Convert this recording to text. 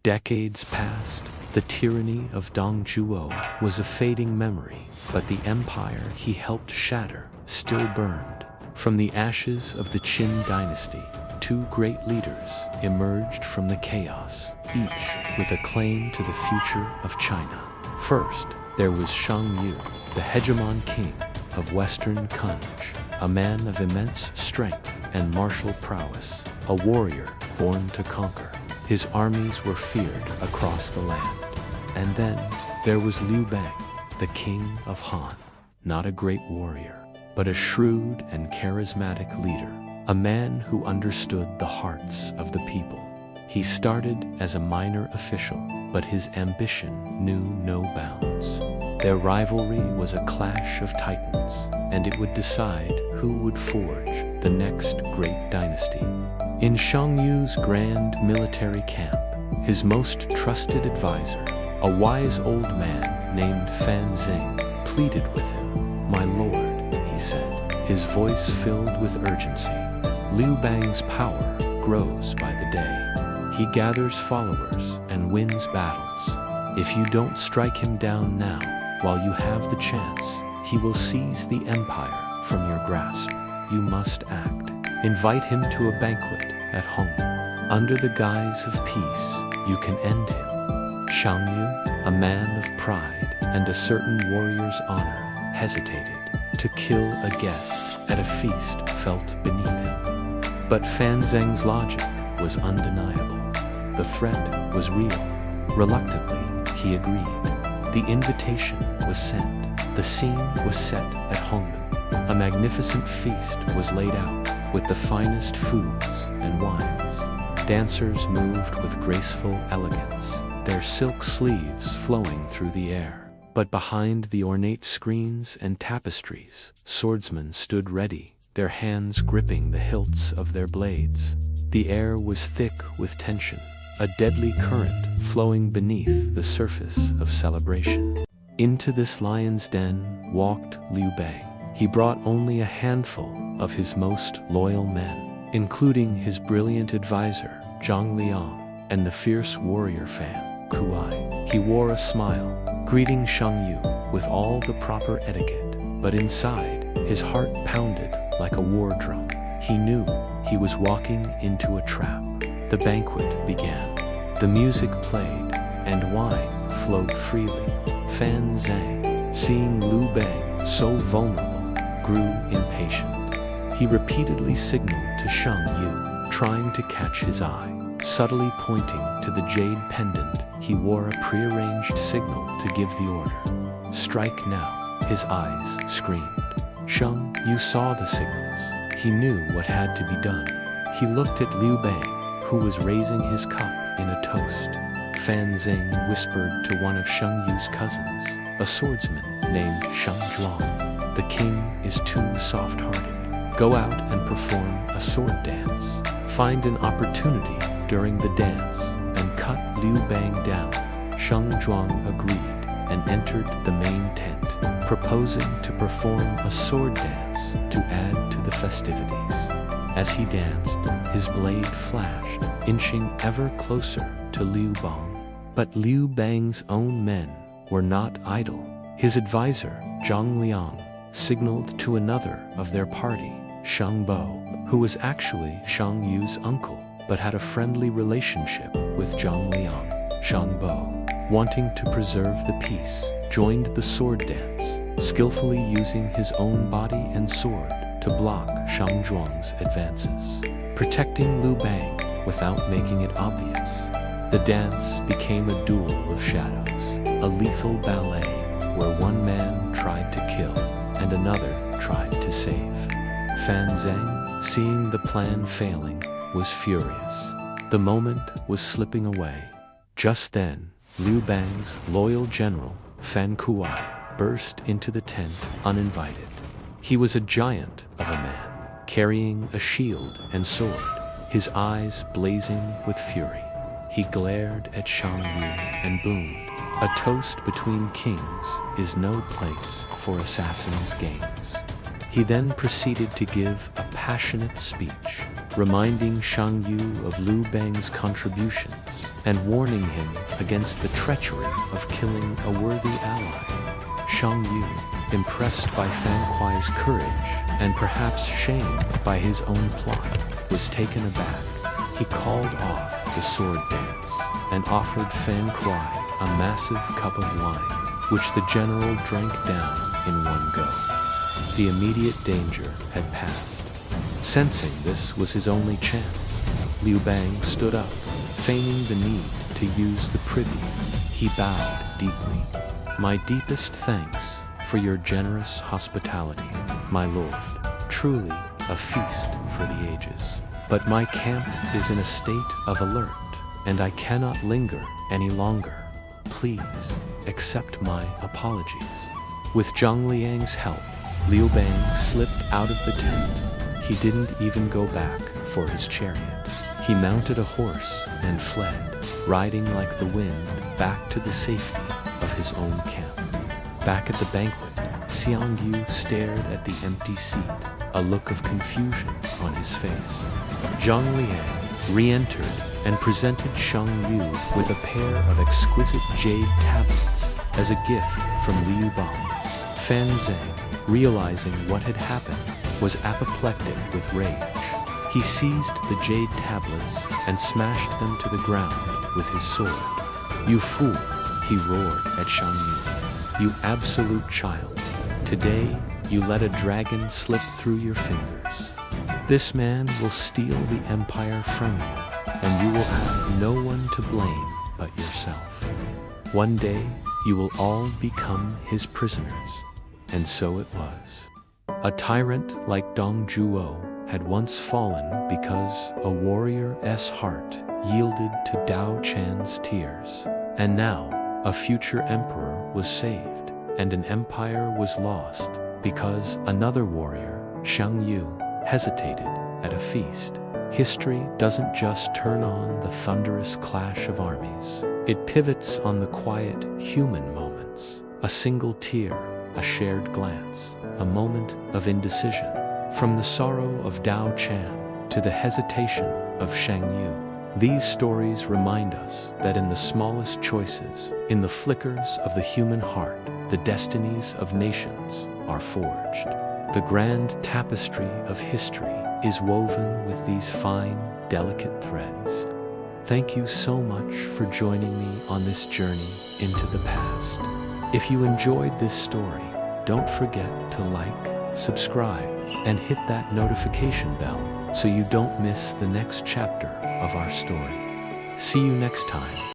Decades passed. The tyranny of Dong Zhuo was a fading memory, but the empire he helped shatter still burned. From the ashes of the Qin dynasty, two great leaders emerged from the chaos, each with a claim to the future of China. First, there was Xiang Yu, the hegemon king of Western Kunj, a man of immense strength and martial prowess, a warrior born to conquer. His armies were feared across the land. And then there was Liu Bang, the king of Han, not a great warrior, but a shrewd and charismatic leader, a man who understood the hearts of the people. He started as a minor official, but his ambition knew no bounds. Their rivalry was a clash of titans, and it would decide who would forge the next great dynasty. In Xiang Yu's grand military camp, his most trusted advisor, a wise old man named Fan Zeng, pleaded with him. "My lord," he said, his voice filled with urgency, "Liu Bang's power grows by the day. He gathers followers and wins battles. If you don't strike him down now, while you have the chance, he will seize the empire from your grasp. You must act. Invite him to a banquet at Hongmen. Under the guise of peace, you can end him." Xiang Yu, a man of pride and a certain warrior's honor, hesitated. To kill a guest at a feast felt beneath him. But Fan Zeng's logic was undeniable. The threat was real. Reluctantly, he agreed. The invitation was sent. The scene was set at Hongmen. A magnificent feast was laid out with the finest foods and wines. Dancers moved with graceful elegance, their silk sleeves flowing through the air. But behind the ornate screens and tapestries, swordsmen stood ready, their hands gripping the hilts of their blades. The air was thick with tension, a deadly current flowing beneath the surface of celebration. Into this lion's den walked Liu Bang. He brought only a handful of his most loyal men, including his brilliant advisor, Zhang Liang, and the fierce warrior Fan Kuai. He wore a smile, greeting Xiang Yu with all the proper etiquette, but inside, his heart pounded like a war drum. He knew he was walking into a trap. The banquet began. The music played, and wine flowed freely. Fan Zeng, seeing Liu Bang so vulnerable, grew impatient. He repeatedly signaled to Xiang Yu, trying to catch his eye. Subtly pointing to the jade pendant, he wore a prearranged signal to give the order. "Strike now," his eyes screamed. Xiang Yu saw the signals. He knew what had to be done. He looked at Liu Bang, who was raising his cup in a toast. Fan Zeng whispered to one of Xiang Yu's cousins, a swordsman named Xiang Zhuang. "The king is too soft-hearted. Go out and perform a sword dance. Find an opportunity during the dance and cut Liu Bang down." Xiang Zhuang agreed and entered the main tent, proposing to perform a sword dance to add to the festivities. As he danced, his blade flashed, inching ever closer to Liu Bang. But Liu Bang's own men were not idle. His advisor, Zhang Liang, signaled to another of their party, Xiang Bo, who was actually Xiang Yu's uncle, but had a friendly relationship with Zhang Liang. Xiang Bo, wanting to preserve the peace, joined the sword dance, skillfully using his own body and sword to block Xiang Zhuang's advances, protecting Liu Bang without making it obvious. The dance became a duel of shadows, a lethal ballet where one man tried to kill and another tried to save. Fan Zeng, seeing the plan failing, was furious. The moment was slipping away. Just then, Liu Bang's loyal general, Fan Kuai, burst into the tent uninvited. He was a giant of a man, carrying a shield and sword, his eyes blazing with fury. He glared at Xiang Yu and boomed, "A toast between kings is no place for assassins' games." He then proceeded to give a passionate speech, reminding Xiang Yu of Liu Bang's contributions and warning him against the treachery of killing a worthy ally. Xiang Yu, impressed by Fan Kuai's courage and perhaps shamed by his own plot, was taken aback. He called off the sword dance and offered Fan Kuai a massive cup of wine, which the general drank down in one go. The immediate danger had passed. Sensing this was his only chance, Liu Bang stood up, feigning the need to use the privy. He bowed deeply. "My deepest thanks for your generous hospitality, my lord. Truly a feast for the ages. But my camp is in a state of alert, and I cannot linger any longer. Please accept my apologies." With Zhang Liang's help, Liu Bang slipped out of the tent. He didn't even go back for his chariot. He mounted a horse and fled, riding like the wind back to the safety of his own camp. Back at the banquet, Xiang Yu stared at the empty seat, a look of confusion on his face. Zhang Liang re-entered and presented Xiang Yu with a pair of exquisite jade tablets as a gift from Liu Bang. Fan Zhang, realizing what had happened, was apoplectic with rage. He seized the jade tablets and smashed them to the ground with his sword. "You fool," he roared at Xiang Yu. "You absolute child. Today, you let a dragon slip through your fingers. This man will steal the empire from you, and you will have no one to blame but yourself. One day, you will all become his prisoners." And so it was. A tyrant like Dong Zhuo had once fallen because a warrior's heart yielded to Diao Chan's tears. And now, a future emperor was saved, and an empire was lost because another warrior, Xiang Yu, hesitated at a feast. History doesn't just turn on the thunderous clash of armies. It pivots on the quiet human moments. A single tear, a shared glance, a moment of indecision. From the sorrow of Diao Chan to the hesitation of Xiang Yu, these stories remind us that in the smallest choices, in the flickers of the human heart, the destinies of nations are forged. The grand tapestry of history is woven with these fine, delicate threads. Thank you so much for joining me on this journey into the past. If you enjoyed this story, don't forget to like, subscribe, and hit that notification bell so you don't miss the next chapter of our story. See you next time.